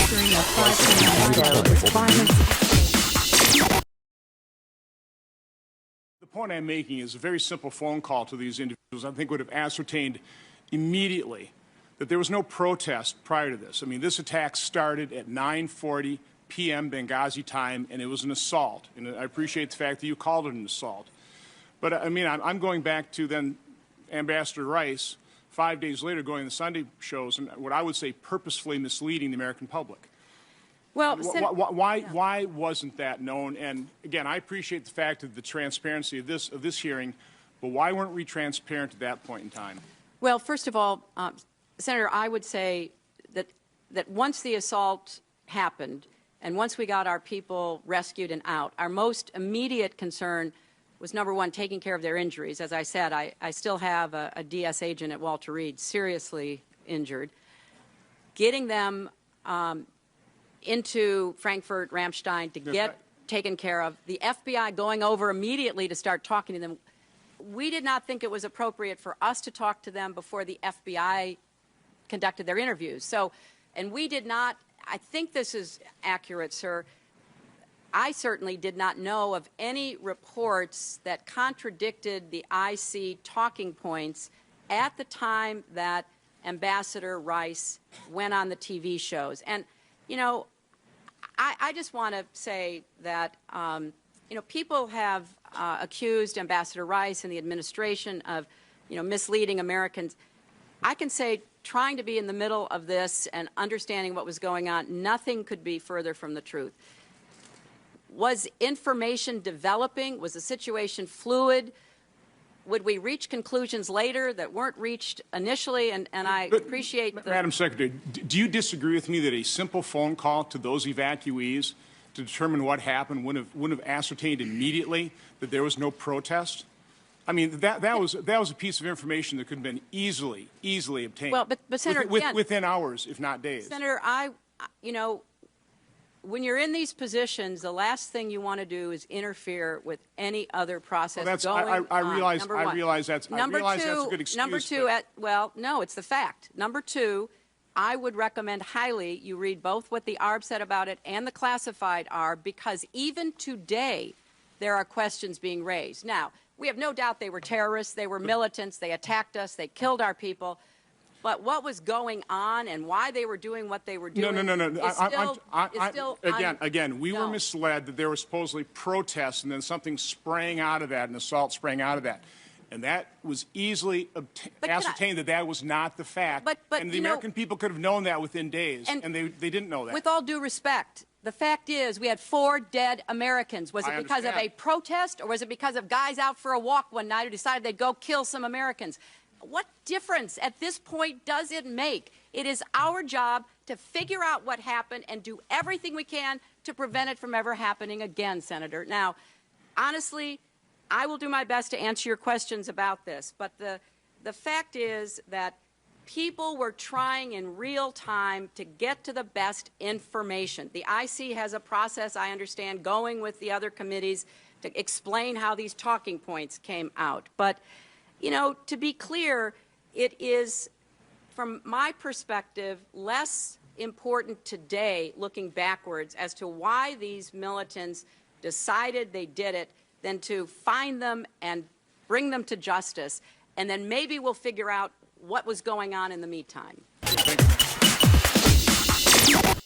during a 5 The point I'm making is a very simple phone call to these individuals, I think, would have ascertained immediately that there was no protest prior to this. I mean, this attack started at 9:40 p.m. Benghazi time, and it was an assault. And I appreciate the fact that you called it an assault. But, I mean, I'm going back to then Ambassador Rice, 5 days later, going to the Sunday shows, and what I would say purposefully misleading the American public. Well, why wasn't that known? And again, I appreciate the fact of the transparency of this hearing, but why weren't we transparent at that point in time? Well, first of all, Senator, I would say that once the assault happened and once we got our people rescued and out, our most immediate concern was, number one, taking care of their injuries. As I said, I still have a DS agent at Walter Reed seriously injured. Getting them into Frankfurt, Ramstein to get taken care of, the FBI going over immediately to start talking to them. We did not think it was appropriate for us to talk to them before the FBI conducted their interviews. So, and we did not, I think this is accurate, sir, I certainly did not know of any reports that contradicted the IC talking points at the time that Ambassador Rice went on the TV shows. And, you know, I just want to say that, you know, people have accused Ambassador Rice and the administration of, you know, misleading Americans. I can say, trying to be in the middle of this and understanding what was going on, nothing could be further from the truth. Was information developing? Was the situation fluid? Would we reach conclusions later that weren't reached initially? And I appreciate the— Madam Secretary, do you disagree with me that a simple phone call to those evacuees to determine what happened wouldn't have ascertained immediately that there was no protest? I mean, that was a piece of information that could have been easily obtained. Well, but Senator, within hours, if not days. Senator, you know, when you're in these positions, the last thing you want to do is interfere with any other process going I realize, on. I realize that's a good excuse. Number two, well, no, it's the fact. Number two, I would recommend highly you read both what the ARB said about it and the classified ARB, because even today there are questions being raised. Now, we have no doubt they were terrorists, they were militants, they attacked us, they killed our people. But what was going on and why they were doing what they were doing Again, we were misled that there was supposedly protests and then something sprang out of that, an assault sprang out of that. And that was easily ascertained that that was not the fact. And the American people could have known that within days, and they didn't know that. With all due respect, the fact is we had 4 dead Americans. Was it because of a protest, or was it because of guys out for a walk one night who decided they'd go kill some Americans? What difference at this point does it make? It is our job to figure out what happened and do everything we can to prevent it from ever happening again, Senator. Now, honestly, I will do my best to answer your questions about this, but the fact is that people were trying in real time to get to the best information. The IC has a process, I understand, going with the other committees to explain how these talking points came out. But you know, to be clear, it is, from my perspective, less important today, looking backwards, as to why these militants decided they did it, than to find them and bring them to justice. And then maybe we'll figure out what was going on in the meantime.